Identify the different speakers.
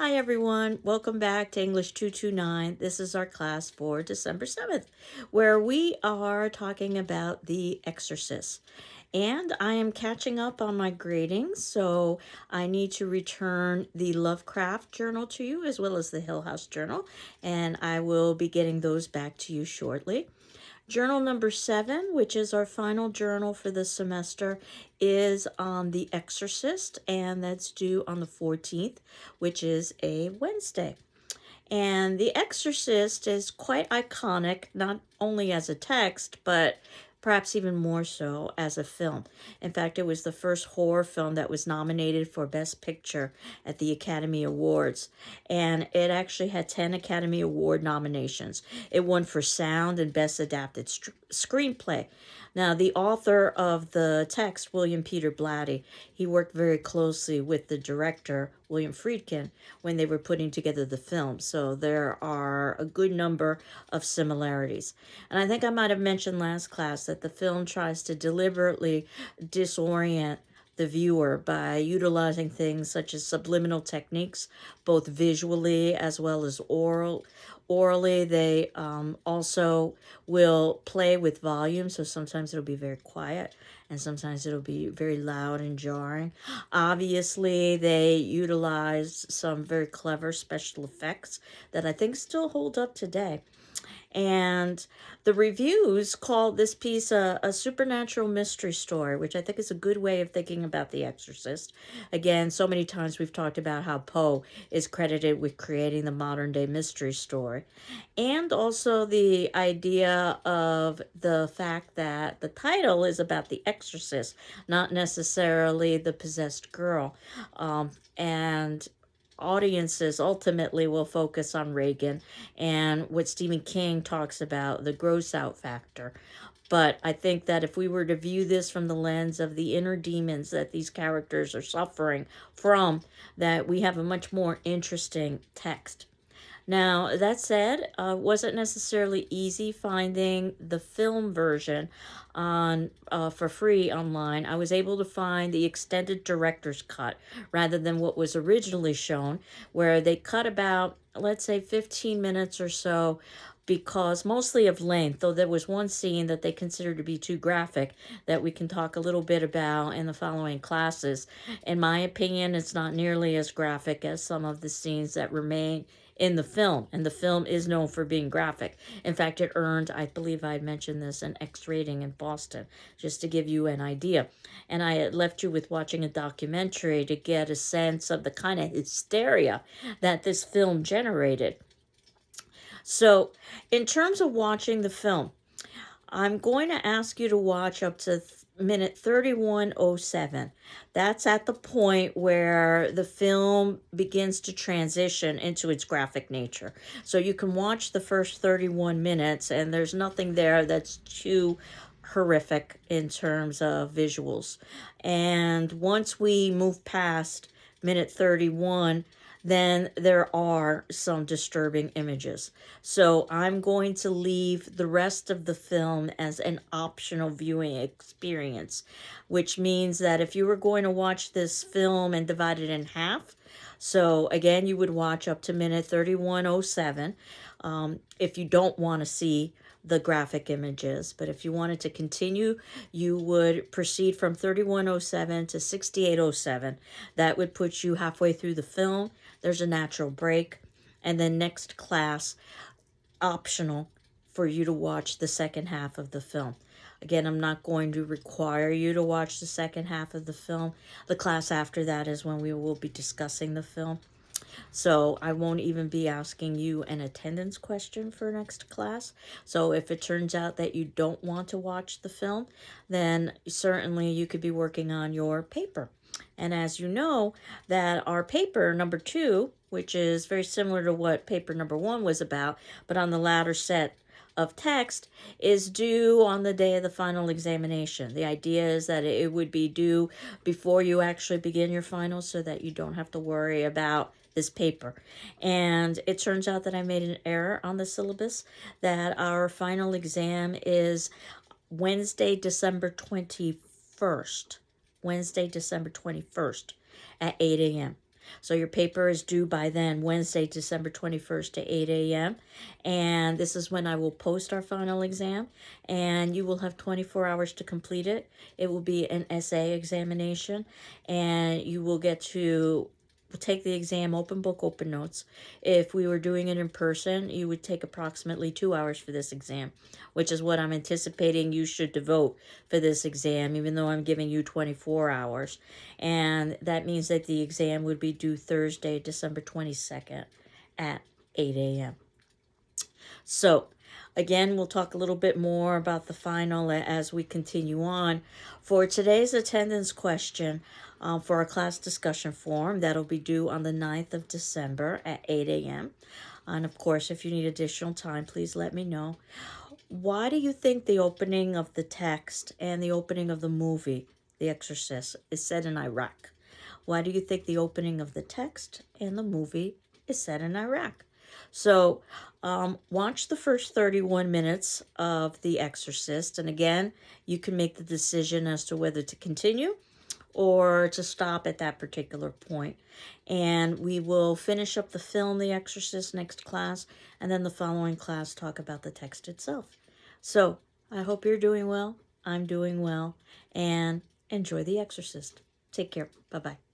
Speaker 1: Hi everyone, welcome back to English 229. This is our class for December 7th, where we are talking about The Exorcist. And I am catching up on my grading, so I need to return the Lovecraft Journal to you as well as the Hill House Journal, and I will be getting those back to you shortly. Journal number 7, which is our final journal for the semester, is on The Exorcist, and that's due on the 14th, which is a Wednesday. And The Exorcist is quite iconic, not only as a text, but perhaps even more so as a film. In fact, it was the first horror film that was nominated for Best Picture at the Academy Awards. And it actually had 10 Academy Award nominations. It won for Sound and Best Adapted Screenplay. Now, the author of the text, William Peter Blatty, he worked very closely with the director, William Friedkin, when they were putting together the film. So there are a good number of similarities. And I think I might have mentioned last class that the film tries to deliberately disorient the viewer by utilizing things such as subliminal techniques, both visually as well as orally. They also will play with volume, so sometimes it'll be very quiet and sometimes it'll be very loud and jarring. Obviously, they utilize some very clever special effects that I think still hold up today. And the reviews call this piece a supernatural mystery story, which I think is a good way of thinking about The Exorcist. Again, so many times we've talked about how Poe is credited with creating the modern day mystery story. And also the idea of the fact that the title is about the exorcist, not necessarily the possessed girl. And audiences ultimately will focus on Regan and what Stephen King talks about, the gross out factor. But I think that if we were to view this from the lens of the inner demons that these characters are suffering from, that we have a much more interesting text. Now, that said, wasn't necessarily easy finding the film version on for free online. I was able to find the extended director's cut rather than what was originally shown, where they cut about, let's say, 15 minutes or so because mostly of length, though there was one scene that they considered to be too graphic that we can talk a little bit about in the following classes. In my opinion, it's not nearly as graphic as some of the scenes that remain in the film, and the film is known for being graphic. In fact, it earned, I believe I mentioned this, an X rating in Boston, just to give you an idea. And I had left you with watching a documentary to get a sense of the kind of hysteria that this film generated. So, in terms of watching the film, I'm going to ask you to watch up to minute 31:07. That's at the point where the film begins to transition into its graphic nature. So you can watch the first 31 minutes, and there's nothing there that's too horrific in terms of visuals. And once we move past minute 31, then there are some disturbing images. So I'm going to leave the rest of the film as an optional viewing experience, which means that if you were going to watch this film and divide it in half, so again, you would watch up to minute 31:07 if you don't want to see the graphic images. But if you wanted to continue, you would proceed from 31:07 to 68:07. That would put you halfway through the film. There's a natural break. And then next class, optional for you to watch the second half of the film. Again, I'm not going to require you to watch the second half of the film. The class after that is when we will be discussing the film. So I won't even be asking you an attendance question for next class. So if it turns out that you don't want to watch the film, then certainly you could be working on your paper. And as you know, that our paper number 2, which is very similar to what paper number 1 was about, but on the latter set of text, is due on the day of the final examination. The idea is that it would be due before you actually begin your final so that you don't have to worry about this paper. And it turns out that I made an error on the syllabus, that our final exam is Wednesday, December 21st. Wednesday, December 21st at 8 a.m. So your paper is due by then, Wednesday, December 21st to 8 a.m. And this is when I will post our final exam, and you will have 24 hours to complete it. It will be an essay examination, and you will get to take the exam open book, open notes. If we were doing it in person, you would take approximately 2 hours for this exam, which is what I'm anticipating you should devote for this exam, even though I'm giving you 24 hours. And that means that the exam would be due Thursday, December 22nd at 8 a.m. So, again, we'll talk a little bit more about the final as we continue on. For today's attendance question, for our class discussion forum, that'll be due on the 9th of December at 8 a.m. And of course, if you need additional time, please let me know. Why do you think the opening of the text and the opening of the movie, The Exorcist, is set in Iraq? Why do you think the opening of the text and the movie is set in Iraq? So, watch the first 31 minutes of The Exorcist. And again, you can make the decision as to whether to continue or to stop at that particular point. And we will finish up the film, The Exorcist, next class. And then the following class, talk about the text itself. So, I hope you're doing well. I'm doing well. And enjoy The Exorcist. Take care. Bye-bye.